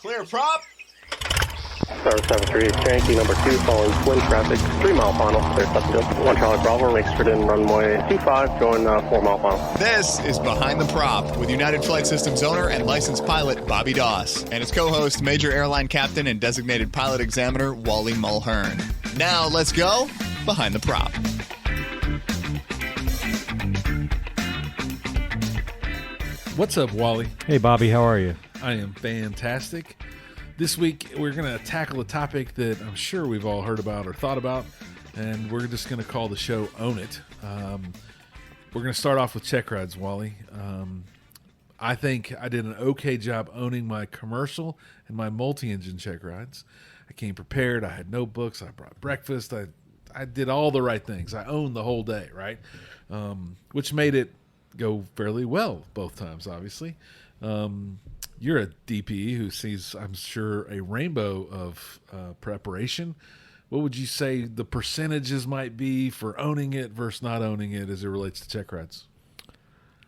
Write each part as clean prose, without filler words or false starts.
Clear prop. Star 738, Yankee number 2, following twin traffic, 3 mile final, clear Pleasantville. 1 Charlie Bravo, exit in runway 25, going 4 mile final. This is Behind the Prop with United Flight Systems owner and licensed pilot Bobby Doss and his co-host, Major Airline Captain and designated pilot examiner Wally Mulhern. Now let's go Behind the Prop. What's up, Wally? Hey, Bobby, how are you? I am fantastic. This week, we're going to tackle a topic that I'm sure we've all heard about or thought about, and we're just going to call the show Own It. We're going to start off with check rides, Wally. I think I did an okay job owning my commercial and my multi-engine check rides. I came prepared. I had notebooks. I brought breakfast. I did all the right things. I owned the whole day, right? Which made it go fairly well both times, obviously. You're a DPE who sees, I'm sure, a rainbow of preparation. What would you say the percentages might be for owning it versus not owning it as it relates to check rides?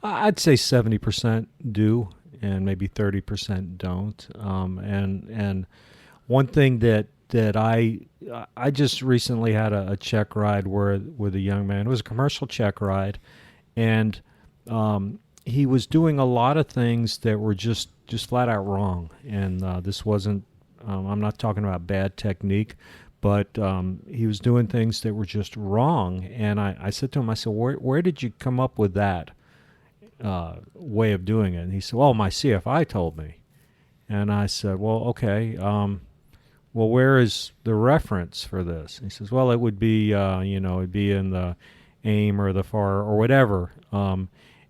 I'd say 70% do, and maybe 30% don't. And one thing that I just recently had a check ride with a young man. It was a commercial check ride, and he was doing a lot of things that were just flat out wrong. And this wasn't, I'm not talking about bad technique, but he was doing things that were just wrong. And I said to him, I said, where did you come up with that way of doing it? And he said, well, my CFI told me. And I said, well, okay, well, where is the reference for this? And he says, well, it would be, it'd be in the AIM or the FAR or whatever.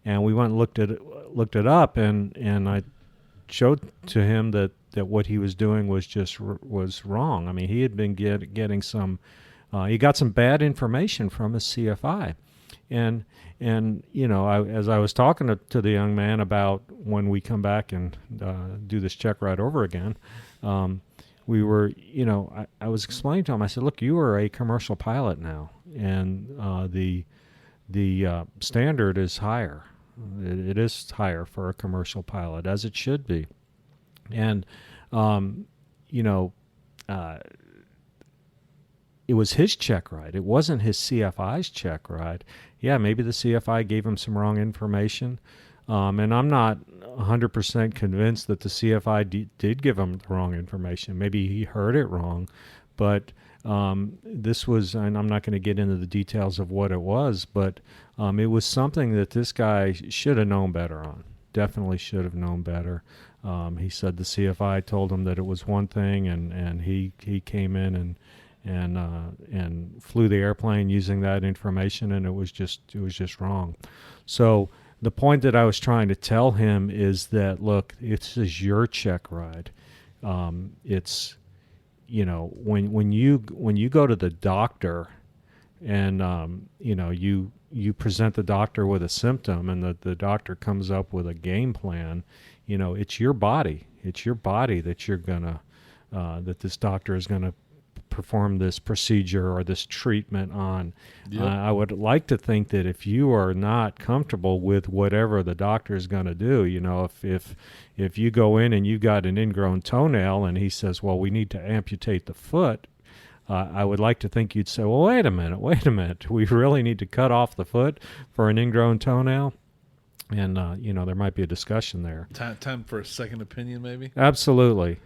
And we went and looked it up, and I showed to him that what he was doing was wrong. I mean, he had been getting some, he got some bad information from his CFI, and as I was talking to the young man about when we come back and do this check ride over again, we were, I was explaining to him. I said, look, you are a commercial pilot now, and the standard is higher. It is higher for a commercial pilot, as it should be. And, it was his check ride. It wasn't his CFI's check ride. Yeah, maybe the CFI gave him some wrong information. And I'm not 100% convinced that the CFI did give him the wrong information. Maybe he heard it wrong. But this was, and I'm not going to get into the details of what it was, but it was something that this guy should have known better on. Definitely should have known better. He said the CFI told him that it was one thing, and he came in and flew the airplane using that information, and it was just wrong. So the point that I was trying to tell him is that, look, this is your check ride. It's when you go to the doctor and you present the doctor with a symptom, and the doctor comes up with a game plan, it's your body that you're gonna that this doctor is gonna perform this procedure or this treatment on. Yep. I would like to think that if you are not comfortable with whatever the doctor is going to do, if you go in and you got an ingrown toenail and he says, well, we need to amputate the foot, I would like to think you'd say, well, wait a minute, we really need to cut off the foot for an ingrown toenail? And, there might be a discussion there. Time for a second opinion, maybe? Absolutely.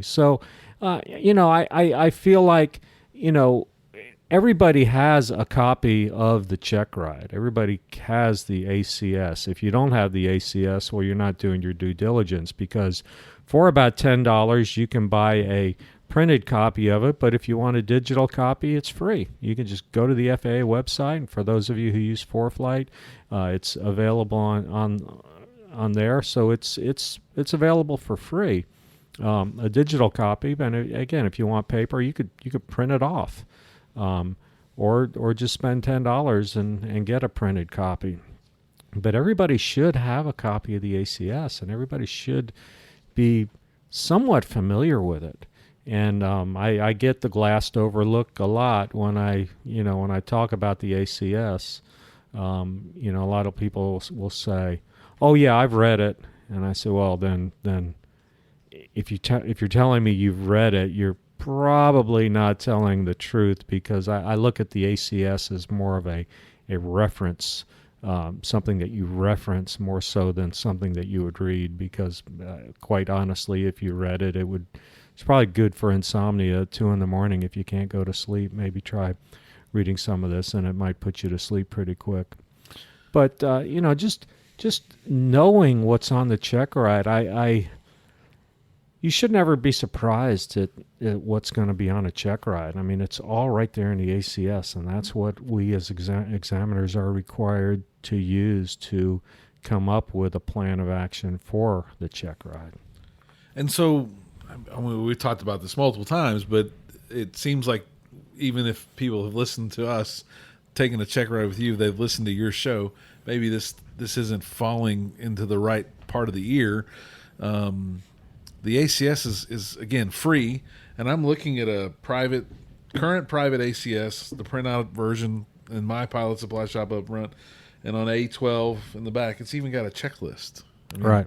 So, I feel like, everybody has a copy of the check ride. Everybody has the ACS. If you don't have the ACS, well, you're not doing your due diligence, because for about $10, you can buy a printed copy of it, but if you want a digital copy, it's free. You can just go to the FAA website, and for those of you who use ForeFlight, it's available on there, so it's available for free. A digital copy, and again, if you want paper, you could print it off, or just spend $10 and get a printed copy. But everybody should have a copy of the ACS, and everybody should be somewhat familiar with it. And I get the glassed over look a lot when I talk about the ACS. A lot of people will say, "Oh yeah, I've read it," and I say, "Well, then if you're telling me you've read it, you're probably not telling the truth, because I look at the ACS as more of a reference, something that you reference more so than something that you would read, because quite honestly, if you read it, it's probably good for insomnia at 2 a.m. If you can't go to sleep, maybe try reading some of this, and it might put you to sleep pretty quick. But just knowing what's on the check ride, you should never be surprised at what's going to be on a check ride. I mean, it's all right there in the ACS, and that's what we as examiners are required to use to come up with a plan of action for the check ride. And so, I mean, we've talked about this multiple times, but it seems like even if people have listened to us taking a check ride with you, they've listened to your show, maybe this isn't falling into the right part of the ear. The ACS is again free, and I'm looking at a current private ACS, the printout version in my pilot supply shop up front, and on A12 in the back, it's even got a checklist. I mean, Right.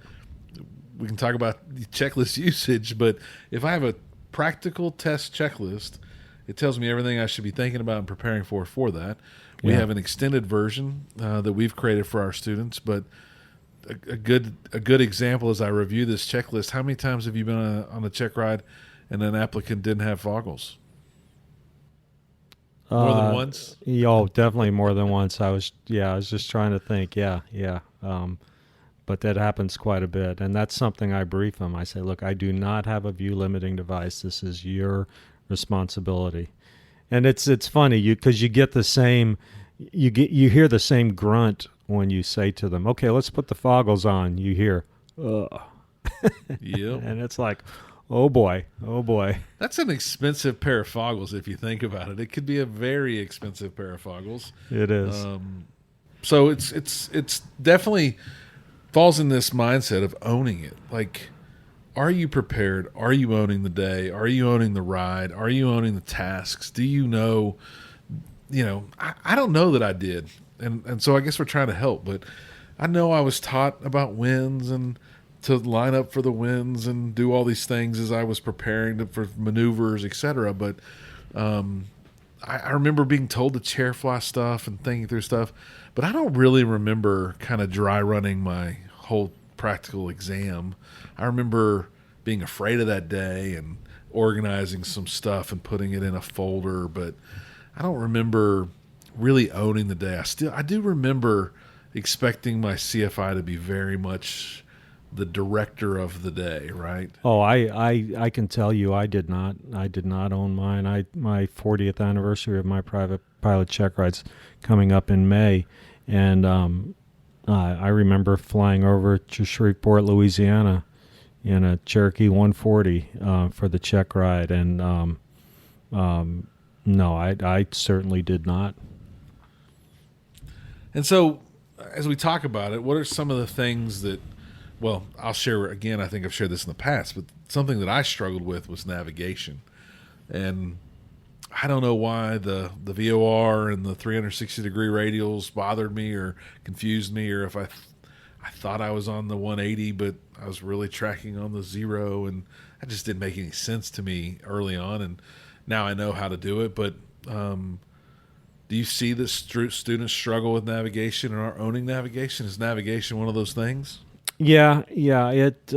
We can talk about the checklist usage, but if I have a practical test checklist, it tells me everything I should be thinking about and preparing for that. We Yeah. have an extended version that we've created for our students, but a good example as I review this checklist. How many times have you been on a check ride and an applicant didn't have foggles? More than once? Oh, definitely more than once. I was just trying to think. Yeah. But that happens quite a bit, and that's something I brief them. I say, look, I do not have a view limiting device. This is your responsibility. And it's funny because you get the same, you hear the same grunt when you say to them, okay, let's put the foggles on. You hear, ugh. Yep. And it's like, oh boy. That's an expensive pair of foggles if you think about it. It could be a very expensive pair of foggles. It is. So it's definitely falls in this mindset of owning it. Like, are you prepared? Are you owning the day? Are you owning the ride? Are you owning the tasks? Do you know, I don't know that I did. And so I guess we're trying to help, but I know I was taught about winds and to line up for the winds and do all these things as I was preparing for maneuvers, etc. But I remember being told to chair fly stuff and thinking through stuff, but I don't really remember kind of dry running my whole practical exam. I remember being afraid of that day and organizing some stuff and putting it in a folder, but I don't remember really owning the day. I do remember expecting my CFI to be very much the director of the day, right? Oh, I can tell you, I did not own mine. My 40th anniversary of my private pilot check rides coming up in May, and I remember flying over to Shreveport, Louisiana, in a Cherokee 140 for the check ride, and no, I certainly did not. And so, as we talk about it, what are some of the things that, well, I'll share again, I think I've shared this in the past, but something that I struggled with was navigation. And I don't know why the VOR and the 360-degree radials bothered me or confused me, or if I thought I was on the 180, but I was really tracking on the 0, and that just didn't make any sense to me early on, and now I know how to do it. But do you see that students struggle with navigation and are owning navigation? Is navigation one of those things? Yeah. It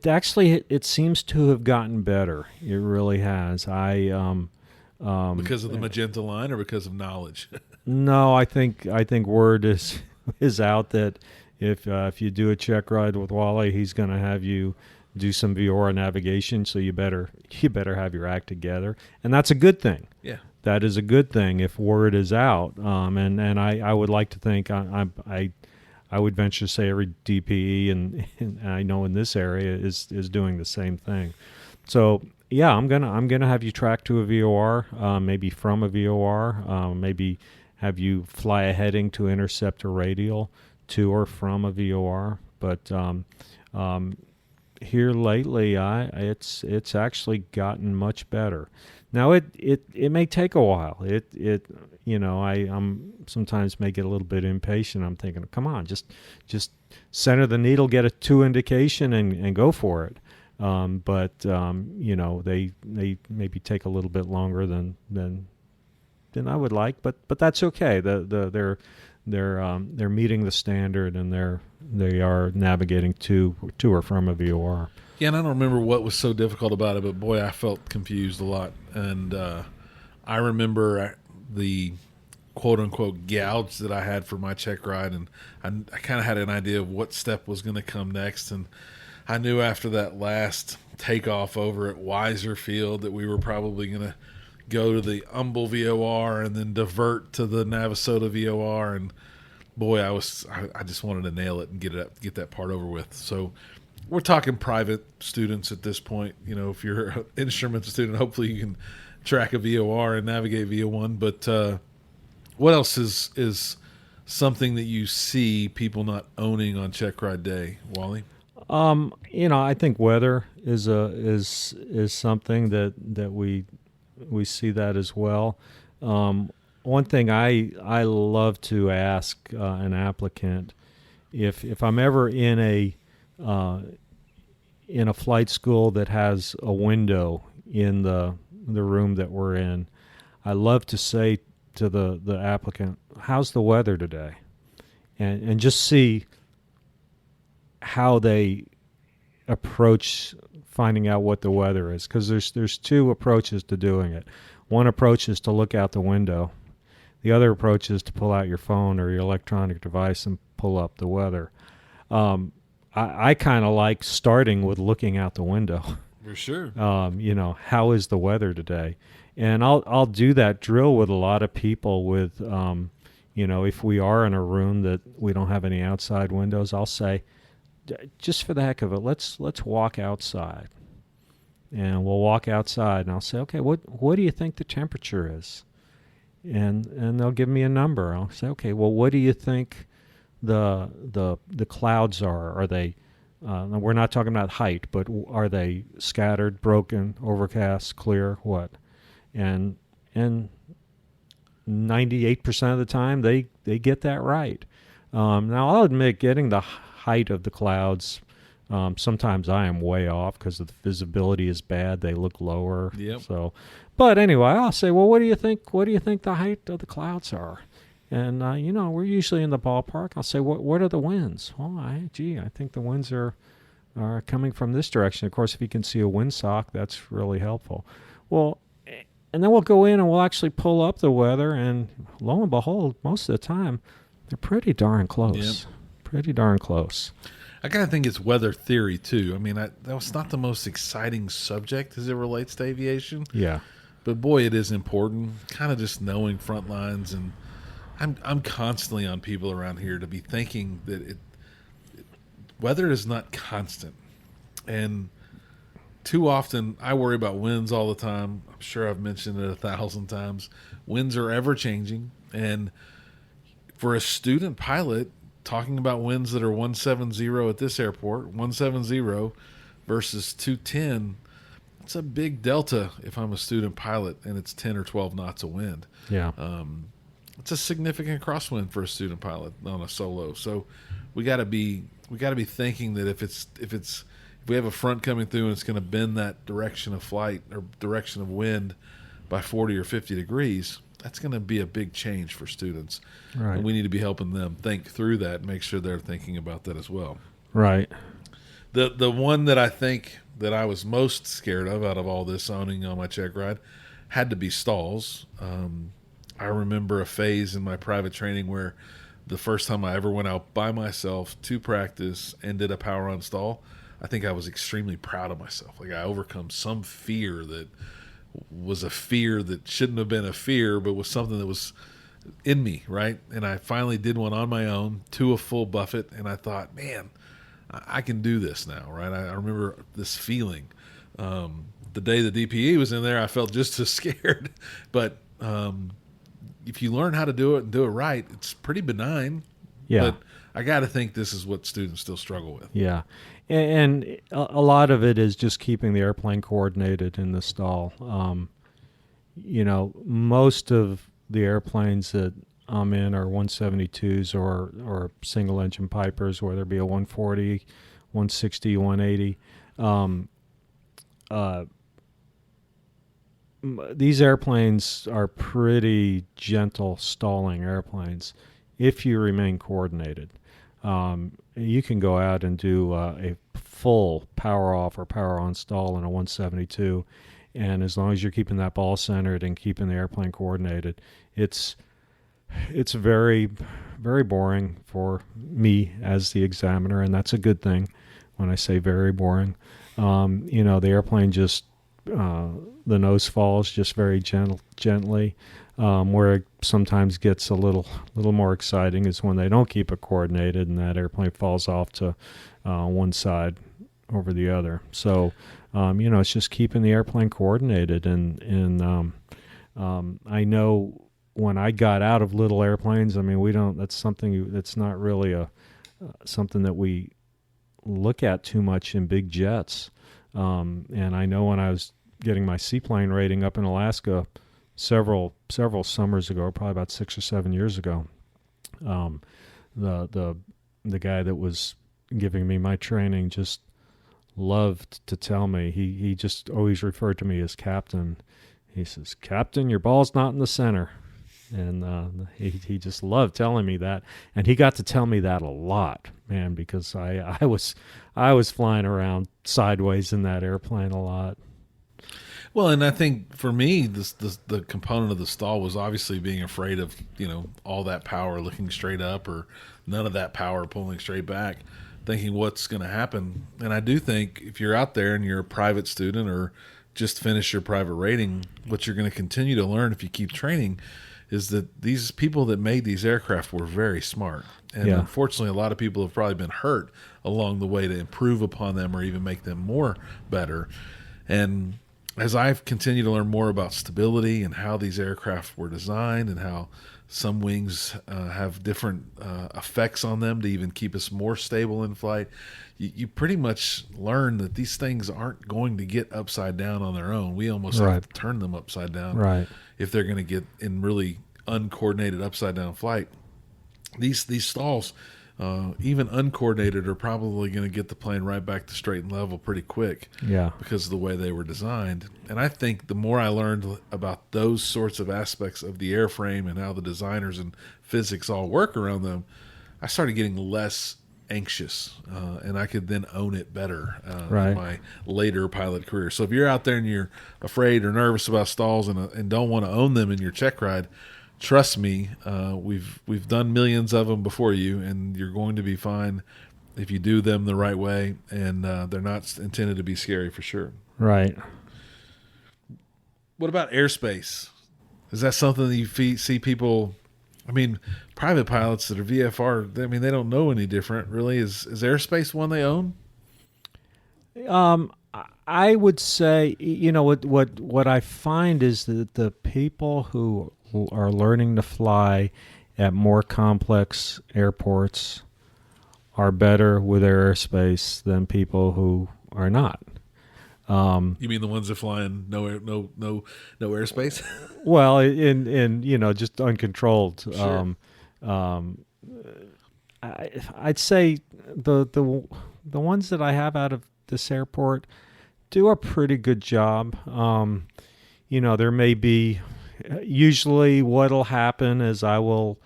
actually it seems to have gotten better. It really has. Because of the magenta line or because of knowledge? No, I think word is out that if you do a check ride with Wally, he's going to have you do some VOR navigation. So you better have your act together, and that's a good thing. Yeah. That is a good thing if word is out, and I would like to think I would venture to say every DPE and I know in this area is doing the same thing. So yeah, I'm gonna have you track to a VOR, maybe from a VOR, maybe have you fly a heading to intercept a radial to or from a VOR. But here lately, it's actually gotten much better. Now it may take a while. I'm sometimes may get a little bit impatient. I'm thinking, come on, just center the needle, get a 2 indication, and go for it. They maybe take a little bit longer than I would like, but that's okay. They're meeting the standard, and they are navigating to or from a VOR. Yeah, and I don't remember what was so difficult about it, but boy, I felt confused a lot. And I remember the quote-unquote gouge that I had for my check ride, and I kind of had an idea of what step was going to come next. And I knew after that last takeoff over at Weiser Field that we were probably going to go to the Humble VOR and then divert to the Navasota VOR. And boy, I just wanted to nail it and get that part over with. So we're talking private students at this point. If you're an instrument student, hopefully you can track a VOR and navigate VO1. But what else is something that you see people not owning on check ride day, Wally? I think weather is something that we see that as well. One thing I love to ask an applicant, if I'm ever in a flight school that has a window in the room that we're in, I love to say to the applicant, how's the weather today? And just see how they approach finding out what the weather is, because there's 2 approaches to doing it. One approach is to look out the window. The other approach is to pull out your phone or your electronic device and pull up the weather. I kind of like starting with looking out the window. For sure. How is the weather today? And I'll do that drill with a lot of people with, if we are in a room that we don't have any outside windows, I'll say, just for the heck of it, let's walk outside. And we'll walk outside, and I'll say, okay, what do you think the temperature is? And they'll give me a number. I'll say, okay, well, what do you think the clouds are? Are they we're not talking about height, but are they scattered, broken, overcast, clear, what? And 98% of the time they get that right. Now I'll admit, getting the height of the clouds, sometimes I am way off because the visibility is bad. They look lower. Yep. So, but anyway, I'll say, well, what do you think the height of the clouds are? And we're usually in the ballpark. I'll say, what are the winds? Well, I think the winds are coming from this direction. Of course, if you can see a windsock, that's really helpful. Well, and then we'll go in and we'll actually pull up the weather, and lo and behold, most of the time, they're pretty darn close. Yep. Pretty darn close. I kind of think it's weather theory, too. I mean, that was not the most exciting subject as it relates to aviation. Yeah. But, boy, it is important, kind of just knowing front lines. And I'm constantly on people around here to be thinking that weather is not constant. And too often, I worry about winds all the time. I'm sure I've mentioned it 1,000 times. Winds are ever-changing. And for a student pilot, talking about winds that are 170 at this airport, 170 versus 210, it's a big delta if I'm a student pilot and it's 10 or 12 knots of wind. Yeah. It's a significant crosswind for a student pilot on a solo. So we got to be thinking that if we have a front coming through and it's going to bend that direction of flight or direction of wind by 40 or 50 degrees, that's going to be a big change for students. Right. And we need to be helping them think through that and make sure they're thinking about that as well. Right. The one that I think that I was most scared of out of all this owning on my check ride had to be stalls. I remember a phase in my private training where the first time I ever went out by myself to practice and did a power on stall, I think I was extremely proud of myself. Like I overcome some fear that was a fear that shouldn't have been a fear, but was something that was in me, right? And I finally did one on my own to a full buffet, and I thought, man, I can do this now, right? I remember this feeling. The day the DPE was in there, I felt just as scared. But if you learn how to do it and do it right, it's pretty benign. Yeah. But I got to think this is what students still struggle with. Yeah. And a lot of it is just keeping the airplane coordinated in the stall. Most of the airplanes that I'm in are 172s or single engine Pipers, whether it be a 140, 160, 180. These airplanes are pretty gentle stalling airplanes if you remain coordinated. You can go out and do a full power off or power on stall in a 172, and as long as you're keeping that ball centered and keeping the airplane coordinated, it's very, very boring for me as the examiner, and that's a good thing when I say very boring. The airplane just the nose falls just very gently. Where it sometimes gets a little more exciting is when they don't keep it coordinated and that airplane falls off to one side over the other. So, it's just keeping the airplane coordinated. And I know when I got out of little airplanes, that's something that's not really something that we look at too much in big jets. And I know when I was getting my seaplane rating up in Alaska several summers ago, probably about 6 or 7 years ago, the guy that was giving me my training just loved to tell me, he just always referred to me as Captain. He says, "Captain, your ball's not in the center." And he just loved telling me that, and he got to tell me that a lot, man, because I was flying around sideways in that airplane a lot. Well, and I think for me, the component of the stall was obviously being afraid of all that power looking straight up or none of that power pulling straight back, thinking what's going to happen. And I do think if you're out there and you're a private student or just finished your private rating, what you're going to continue to learn if you keep training is that these people that made these aircraft were very smart. And unfortunately, a lot of people have probably been hurt along the way to improve upon them or even make them more better. And as I've continued to learn more about stability and how these aircraft were designed and how some wings have different effects on them to even keep us more stable in flight, you pretty much learn that these things aren't going to get upside down on their own. We almost have to turn them upside down if they're going to get in really uncoordinated upside down flight. These stalls, even uncoordinated, are probably going to get the plane right back to straight and level pretty quick because of the way they were designed. And I think the more I learned about those sorts of aspects of the airframe and how the designers and physics all work around them, I started getting less anxious, and I could then own it better in my later pilot career. So if you're out there and you're afraid or nervous about stalls and don't want to own them in your check ride, trust me, we've done millions of them before you, and you're going to be fine if you do them the right way, and they're not intended to be scary for sure. Right. What about airspace? Is that something that you see people? I mean, private pilots that are VFR, they don't know any different, really. Is airspace one they own? I would say, what I find is that the people who are learning to fly at more complex airports are better with their airspace than people who are not. You mean the ones that fly in no airspace? Well, in just uncontrolled. Sure. I'd say the ones that I have out of this airport do a pretty good job. There may be. Usually what'll happen is I'll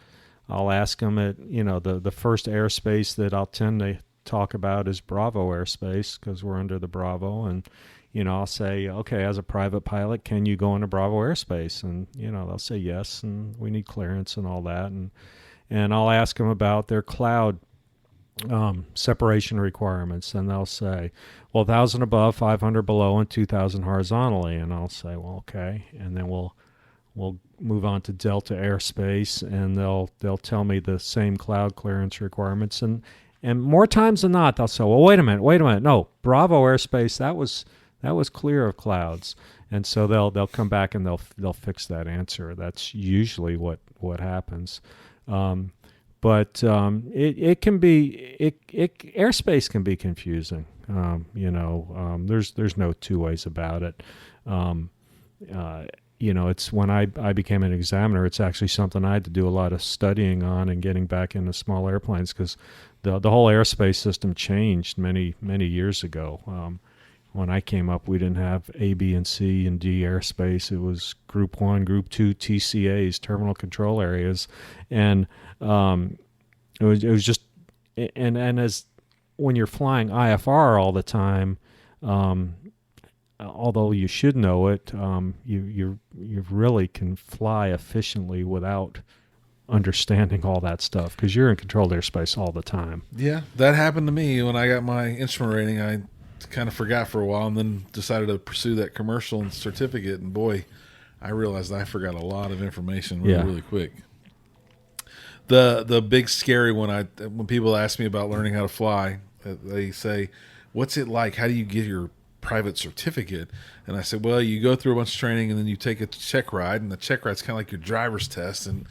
ask them at, the first airspace that I'll tend to talk about is Bravo airspace because we're under the Bravo. And, I'll say, okay, as a private pilot, can you go into Bravo airspace? And, they'll say yes, and we need clearance and all that. And I'll ask them about their cloud separation requirements, and they'll say, well, 1,000 above, 500 below, and 2,000 horizontally. And I'll say, well, okay. And then we'll move on to Delta airspace, and they'll tell me the same cloud clearance requirements, and more times than not, they'll say, well, wait a minute, no, Bravo airspace, that was clear of clouds, and so they'll come back and they'll fix that answer. That's usually what happens. But it can be airspace can be confusing. There's no two ways about it. It's when I became an examiner, it's actually something I had to do a lot of studying on and getting back into small airplanes, because the whole airspace system changed many years ago. When I came up, we didn't have A, B, and C and D airspace. It was Group 1, Group 2 TCAs, terminal control areas, and it was just and as when you're flying IFR all the time, although you should know it, you really can fly efficiently without understanding all that stuff, because you're in controlled airspace all the time. Yeah, that happened to me when I got my instrument rating. I kind of forgot for a while and then decided to pursue that commercial and certificate, and boy, I realized I forgot a lot of information really quick. The big scary one, when people ask me about learning how to fly, they say, "What's it like? How do you get your private certificate?" And I said, well, you go through a bunch of training and then you take a check ride, and the check ride's kind of like your driver's test, and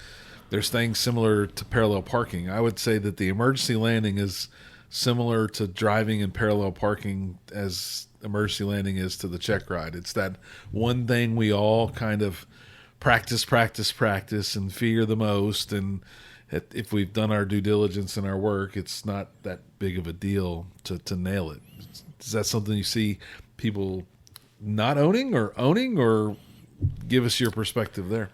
there's things similar to parallel parking. I would say that the emergency landing is similar to driving and parallel parking as emergency landing is to the check ride. It's that one thing we all kind of practice and fear the most, and if we've done our due diligence in our work, it's not that big of a deal to nail it. Is that something you see people not owning, or give us your perspective there?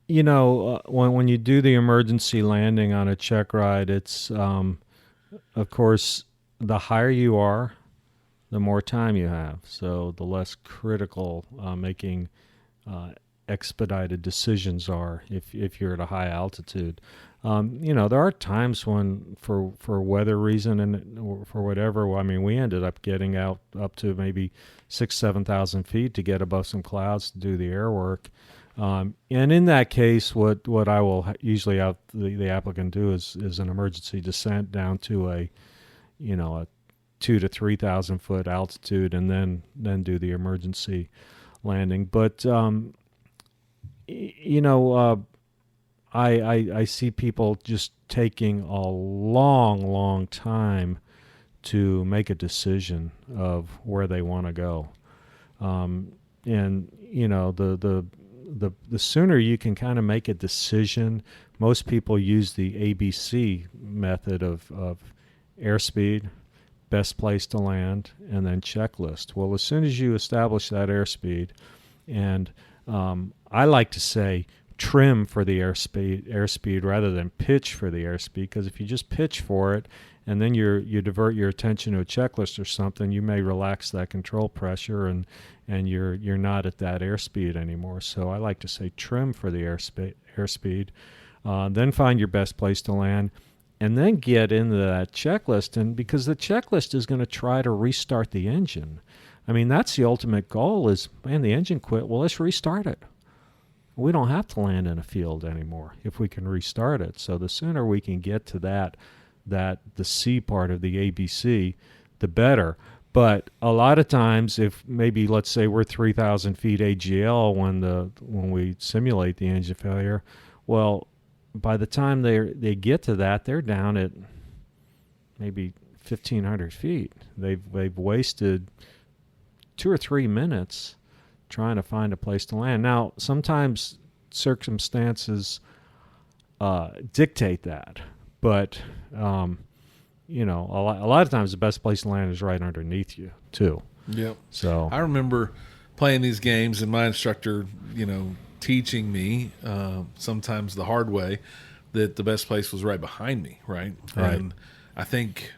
When you do the emergency landing on a check ride, it's, of course, the higher you are, the more time you have. So the less critical making expedited decisions are if you're at a high altitude. There are times when, for weather reason and for whatever, I mean, we ended up getting out up to maybe 6,000-7,000 feet to get above some clouds to do the air work. And in that case, what I will usually have the applicant do is an emergency descent down to a 2,000 to 3,000 foot altitude, and then do the emergency landing. But I see people just taking a long time to make a decision of where they want to go. The sooner you can kind of make a decision, most people use the ABC method of airspeed, best place to land, and then checklist. Well, as soon as you establish that airspeed, and I like to say trim for the airspeed rather than pitch for the airspeed, because if you just pitch for it and then you divert your attention to a checklist or something, you may relax that control pressure and you're not at that airspeed anymore. So I like to say trim for the airspeed, then find your best place to land, and then get into that checklist. And because the checklist is going to try to restart the engine. I mean, that's the ultimate goal is, man, the engine quit. Well, let's restart it. We don't have to land in a field anymore if we can restart it. So the sooner we can get to that the C part of the ABC, the better. But a lot of times, if maybe let's say we're 3,000 feet AGL when we simulate the engine failure, well, by the time they get to that, they're down at maybe 1,500 feet. They've wasted 2 or 3 minutes trying to find a place to land. Now, sometimes circumstances dictate that, but a lot of times the best place to land is right underneath you too. Yep. So I remember playing these games and my instructor, teaching me sometimes the hard way that the best place was right behind me, right? And I think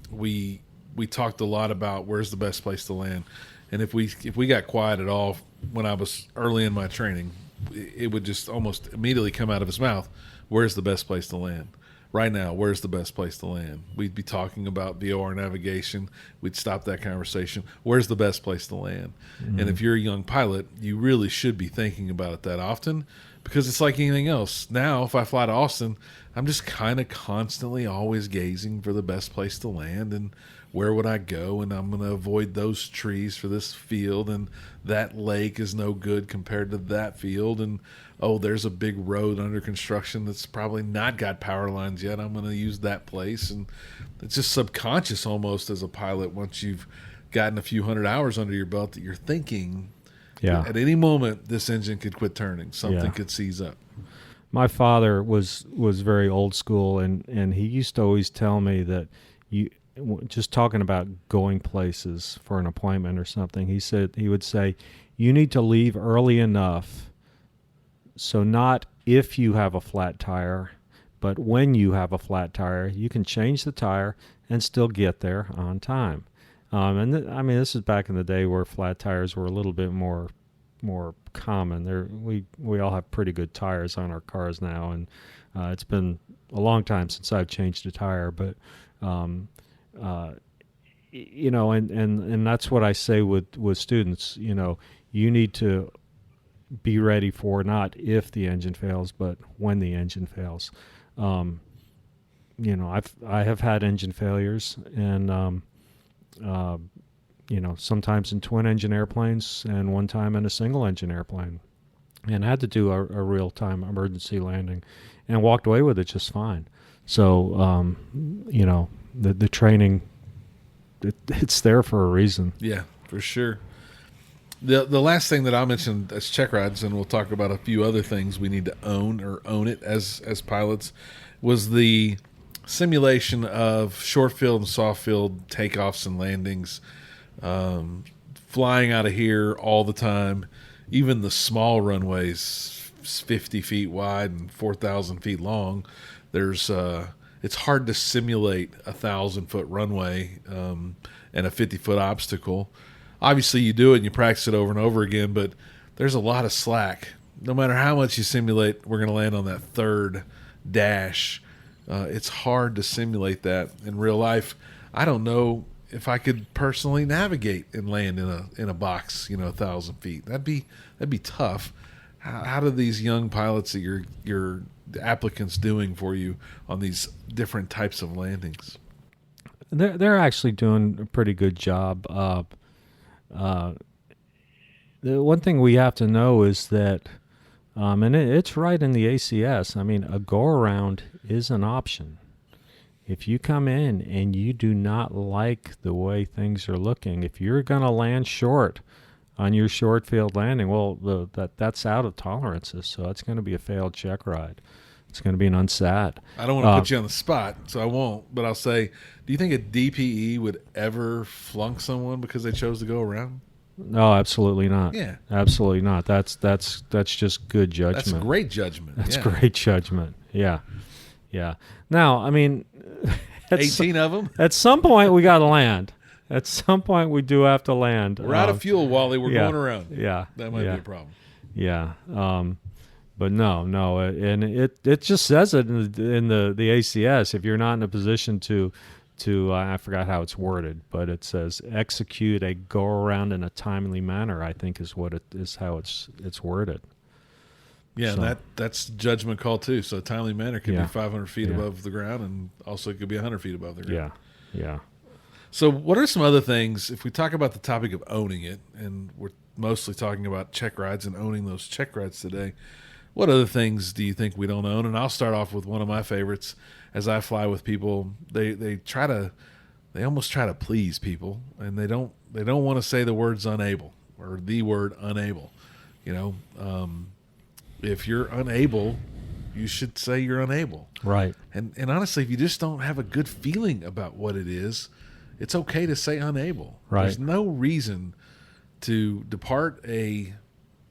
we talked a lot about where's the best place to land. And if we got quiet at all when I was early in my training, it would just almost immediately come out of his mouth, where's the best place to land? Right now, where's the best place to land? We'd be talking about VOR navigation. We'd stop that conversation. Where's the best place to land? Mm-hmm. And if you're a young pilot, you really should be thinking about it that often, because it's like anything else. Now, if I fly to Austin, I'm just kind of constantly always gazing for the best place to land. And where would I go, and I'm going to avoid those trees for this field, and that lake is no good compared to that field, and oh, there's a big road under construction that's probably not got power lines yet. I'm going to use that place. And it's just subconscious almost as a pilot once you've gotten a few hundred hours under your belt that you're thinking at any moment this engine could quit turning. Something could seize up. My father was very old school, and he used to always tell me that just talking about going places for an appointment or something, he would say, you need to leave early enough. So not if you have a flat tire, but when you have a flat tire, you can change the tire and still get there on time. This is back in the day where flat tires were a little bit more common. We all have pretty good tires on our cars now, and it's been a long time since I've changed a tire. But and that's what I say with students. You need to be ready for not if the engine fails, but when the engine fails. I have had engine failures, and sometimes in twin engine airplanes, and one time in a single engine airplane, and had to do a real time emergency landing, and walked away with it just fine. So the training, it's there for a reason. Yeah, for sure. The last thing that I'll mention as check rides, and we'll talk about a few other things we need to own it as pilots, was the simulation of short field and soft field takeoffs and landings, flying out of here all the time. Even the small runways, 50 feet wide and 4,000 feet long, it's hard to simulate a 1,000-foot runway and a 50-foot obstacle. Obviously, you do it and you practice it over and over again, but there's a lot of slack. No matter how much you simulate, we're going to land on that third dash. It's hard to simulate that in real life. I don't know if I could personally navigate and land in a box, 1,000 feet. That'd be tough. How do these young pilots that your applicants doing for you on these different types of landings? They're actually doing a pretty good job. The one thing we have to know is that, and it's right in the ACS, a go-around is an option. If you come in and you do not like the way things are looking, if you're going to land short on your short field landing, well, that's out of tolerances, so it's going to be a failed check ride. It's going to be an unsat. I don't want to put you on the spot, so I won't, but I'll say, do you think a DPE would ever flunk someone because they chose to go around? No, absolutely not. Yeah. Absolutely not. That's just good judgment. That's great judgment. That's great judgment. Yeah. Yeah. Now, 18 of them? At some point, we got to land. At some point, we do have to land. We're out of fuel, Wally. We're going around. Yeah. That might be a problem. Yeah. But no, and it just says it in the ACS. If you're not in a position to I forgot how it's worded, but it says execute a go around in a timely manner, I think is what it is, how it's worded. Yeah, so. That's judgment call too. So a timely manner could be 500 feet above the ground, and also it could be 100 feet above the ground. Yeah. So what are some other things, if we talk about the topic of owning it, and we're mostly talking about check rides and owning those check rides today, what other things do you think we don't own? And I'll start off with one of my favorites. As I fly with people, they almost try to please people, and they don't want to say the words unable or the word unable. If you're unable, you should say you're unable. Right. And honestly, if you just don't have a good feeling about what it is, it's okay to say unable. Right. There's no reason to depart a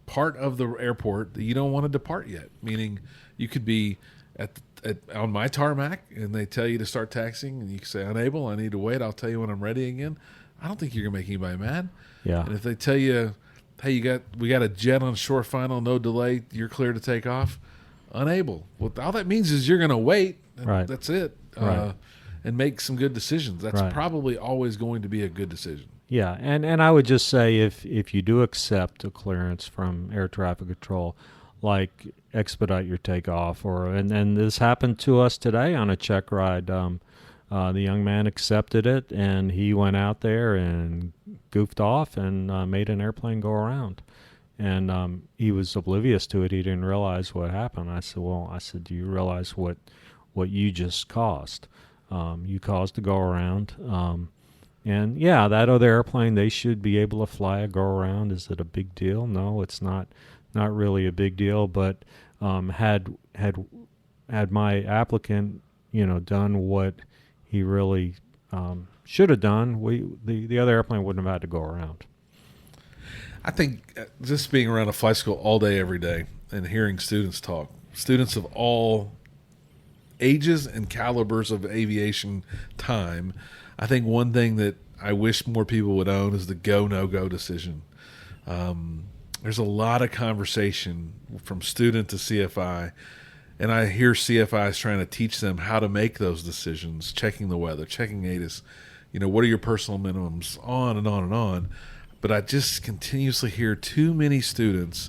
part of the airport that you don't want to depart yet. Meaning, you could be on my tarmac and they tell you to start taxiing, and you can say unable, I need to wait, I'll tell you when I'm ready again. I don't think you're gonna make anybody mad. Yeah. And if they tell you, hey, we got a jet on shore final, no delay, you're clear to take off, unable. Well, all that means is you're gonna wait, and right. That's it. Right. And make some good decisions. That's right. probably always going to be a good decision. Yeah, and I would just say if you do accept a clearance from air traffic control, like expedite your takeoff, and this happened to us today on a check ride. The young man accepted it, and he went out there and goofed off and made an airplane go around. And he was oblivious to it. He didn't realize what happened. I said, do you realize what you just caused? You caused a go around. And yeah, that other airplane, they should be able to fly a go around. Is it a big deal? No, it's not really a big deal. But had my applicant, done what he really should have done, the other airplane wouldn't have had to go around. I think just being around a flight school all day, every day, and hearing students talk, students of all ages and calibers of aviation time, I think one thing that I wish more people would own is the go, no-go decision. There's a lot of conversation from student to CFI, and I hear CFIs trying to teach them how to make those decisions, checking the weather, checking ATIS, what are your personal minimums, on and on and on. But I just continuously hear too many students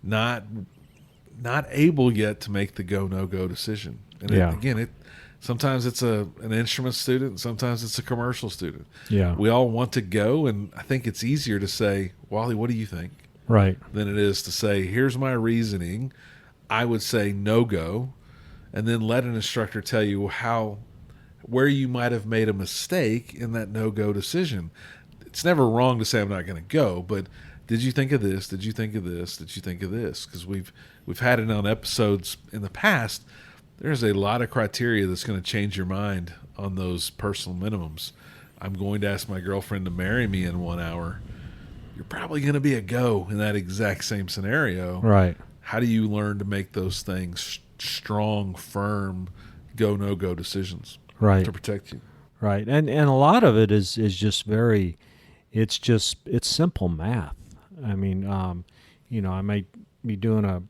not able yet to make the go, no-go decision. And sometimes it's an instrument student, sometimes it's a commercial student. Yeah. We all want to go, and I think it's easier to say, Wally, what do you think? Right. Than it is to say, here's my reasoning. I would say no-go, and then let an instructor tell you where you might have made a mistake in that no-go decision. It's never wrong to say I'm not going to go, but did you think of this? Did you think of this? Did you think of this? Because we've had it on episodes in the past. There's a lot of criteria that's going to change your mind on those personal minimums. I'm going to ask my girlfriend to marry me in 1 hour. You're probably going to be a go in that exact same scenario. Right. How do you learn to make those things strong, firm, go, no-go decisions right. to protect you? Right. And a lot of it is just very... It's simple math. I mean, I might be doing a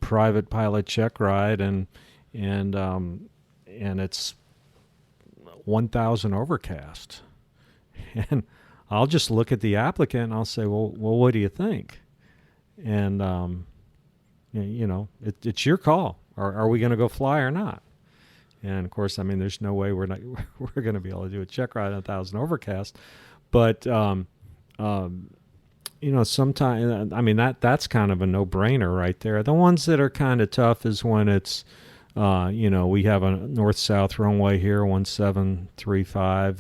private pilot check ride, and it's 1,000 overcast, and I'll just look at the applicant and I'll say, well, what do you think? And it's your call. Are we going to go fly or not? And of course, I mean, there's no way we're going to be able to do a check ride on 1,000 overcast. But, sometimes, I mean, that's kind of a no-brainer right there. The ones that are kind of tough is when it's, we have a north-south runway here, 1735.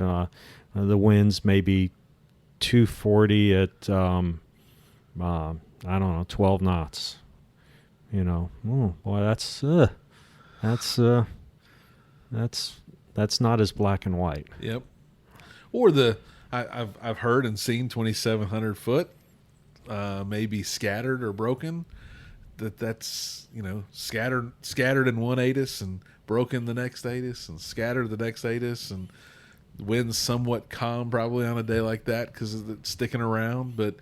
The winds may be 240 at, I don't know, 12 knots. Boy, that's not as black and white. Yep. Or I've heard and seen 2,700 foot, maybe scattered or broken. That's scattered in one ATIS and broken the next ATIS and scattered the next ATIS, and the wind's somewhat calm probably on a day like that because it's sticking around. But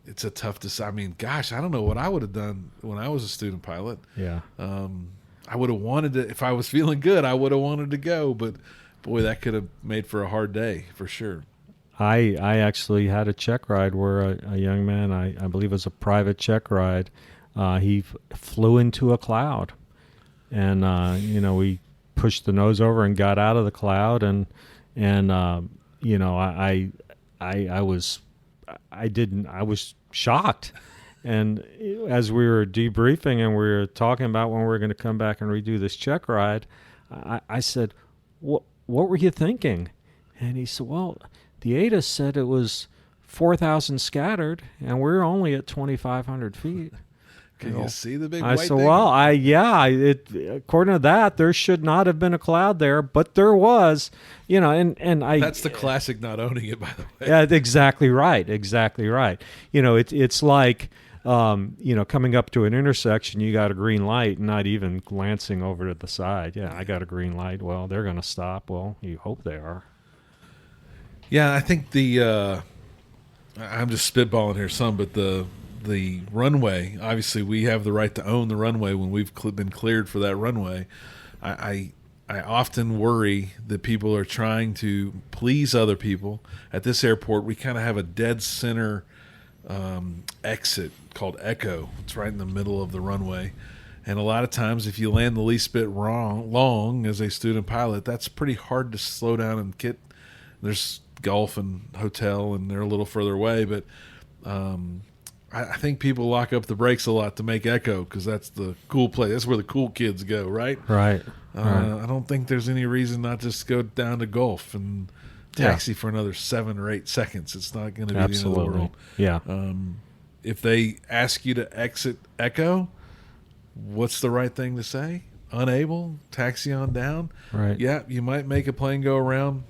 it's a tough decision. I mean, gosh, I don't know what I would have done when I was a student pilot. Yeah. I would have wanted to, if I was feeling good, I would have wanted to go, but boy, that could have made for a hard day for sure. I actually had a check ride where a young man, I believe it was a private check ride, he flew into a cloud, and we pushed the nose over and got out of the cloud, and I was shocked. And as we were debriefing and we were talking about when we were going to come back and redo this check ride, I said, what were you thinking? And he said, well, the ATIS said it was 4,000 scattered, and we're only at 2,500 feet. Can you see the big I white said, thing? well, according to that, there should not have been a cloud there, but there was, That's the classic not owning it, by the way. Yeah, exactly right. It's like, coming up to an intersection, you got a green light, not even glancing over to the side. Yeah, I got a green light. Well, they're going to stop. Well, you hope they are. Yeah, I think I'm just spitballing here some, but the runway, obviously we have the right to own the runway when we've been cleared for that runway. I often worry that people are trying to please other people. At this airport, we kind of have a dead center exit called Echo. It's right in the middle of the runway. And a lot of times, if you land the least bit long as a student pilot, that's pretty hard to slow down and get. There's golf and hotel, and they're a little further away, but I think people lock up the brakes a lot to make echo because that's the cool place. That's where the cool kids go, right? Right. I don't think there's any reason not just to go down to golf and taxi for another 7 or 8 seconds. It's not going to be the end of the world. Yeah. If they ask you to exit echo, what's the right thing to say? Unable, taxi on down. Right. Yeah, you might make a plane go around.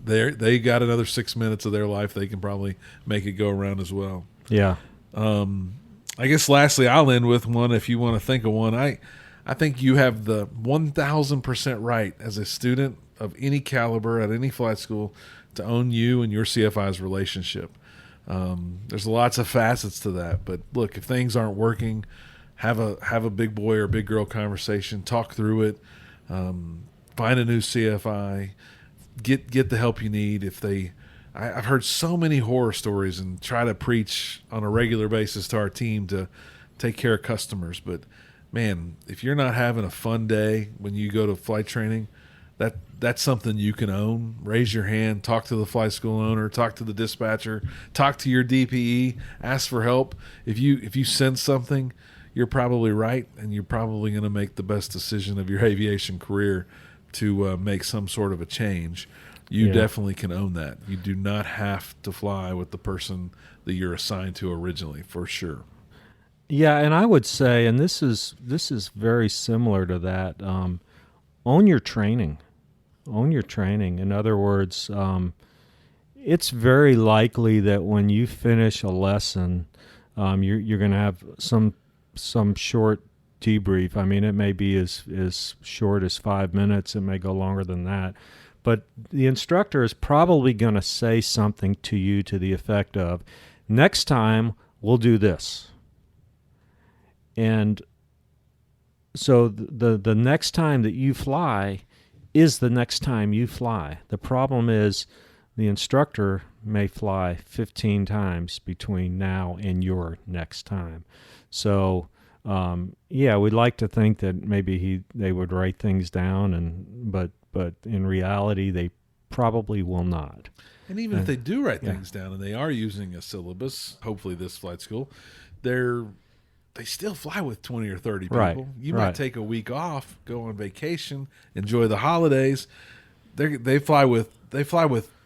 They got another 6 minutes of their life. They can probably make it go around as well. Yeah. I guess lastly, I'll end with one if you want to think of one. I think you have the 1,000% right as a student of any caliber at any flight school to own you and your CFI's relationship. There's lots of facets to that, but look, if things aren't working, have a big boy or big girl conversation, talk through it, find a new CFI, get the help you need. I've heard so many horror stories and try to preach on a regular basis to our team to take care of customers, but man, if you're not having a fun day when you go to flight training, that's something you can own. Raise your hand, talk to the flight school owner, talk to the dispatcher, talk to your DPE, ask for help. If you sense something, you're probably right, and you're probably going to make the best decision of your aviation career to make some sort of a change. You definitely can own that. You do not have to fly with the person that you're assigned to originally, for sure. Yeah, and I would say, and this is very similar to that, own your training. Own your training. In other words, it's very likely that when you finish a lesson, you're going to have some short debrief. I mean, it may be as short as 5 minutes. It may go longer than that. But the instructor is probably going to say something to you to the effect of, next time we'll do this. And so the next time that you fly is the next time you fly. The problem is the instructor may fly 15 times between now and your next time. So, we'd like to think that maybe they would write things down, but in reality, they probably will not. And even if they do write things down and they are using a syllabus, hopefully this flight school, they still fly with 20 or 30 people. Right, You might take a week off, go on vacation, enjoy the holidays. They fly with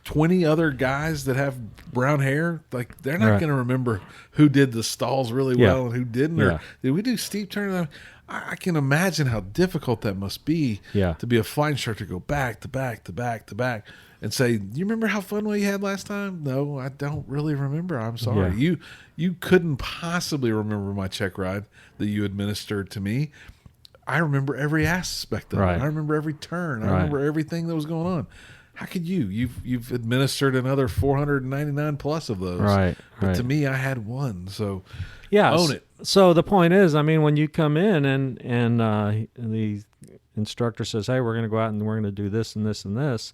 20 other guys that have brown hair. Like, they're not going to remember who did the stalls really well and who didn't. Or did we do steep turns? I can imagine how difficult that must be to be a flight instructor, go back to back to back to back, and say, "You remember how fun we had last time?" No, I don't really remember. I'm sorry. Yeah. You couldn't possibly remember my check ride that you administered to me. I remember every aspect of it. I remember every turn. I remember everything that was going on. How could you? You've administered another 499 plus of those. Right. But to me, I had one. So own it. So the point is, I mean, when you come in and the instructor says, "Hey, we're going to go out and we're going to do this and this and this,"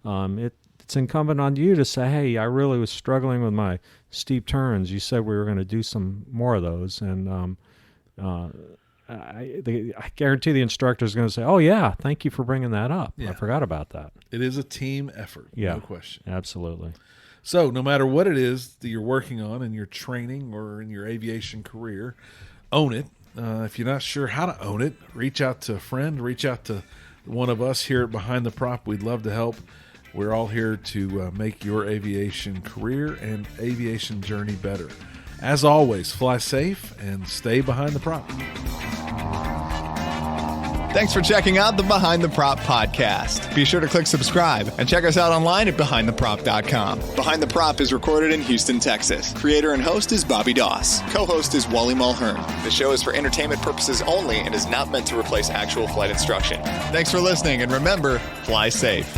it's incumbent on you to say, "Hey, I really was struggling with my steep turns. You said we were going to do some more of those," and I guarantee the instructor is going to say, "Oh yeah, thank you for bringing that up. I forgot about that." It is a team effort, no question. Absolutely. So no matter what it is that you're working on in your training or in your aviation career, own it. If you're not sure how to own it, reach out to a friend, reach out to one of us here at Behind the Prop. We'd love to help. We're all here to make your aviation career and aviation journey better. As always, fly safe and stay behind the prop. Thanks for checking out the Behind the Prop podcast. Be sure to click subscribe and check us out online at BehindTheProp.com. Behind the Prop is recorded in Houston, Texas. Creator and host is Bobby Doss. Co-host is Wally Mulhern. The show is for entertainment purposes only and is not meant to replace actual flight instruction. Thanks for listening, and remember, fly safe.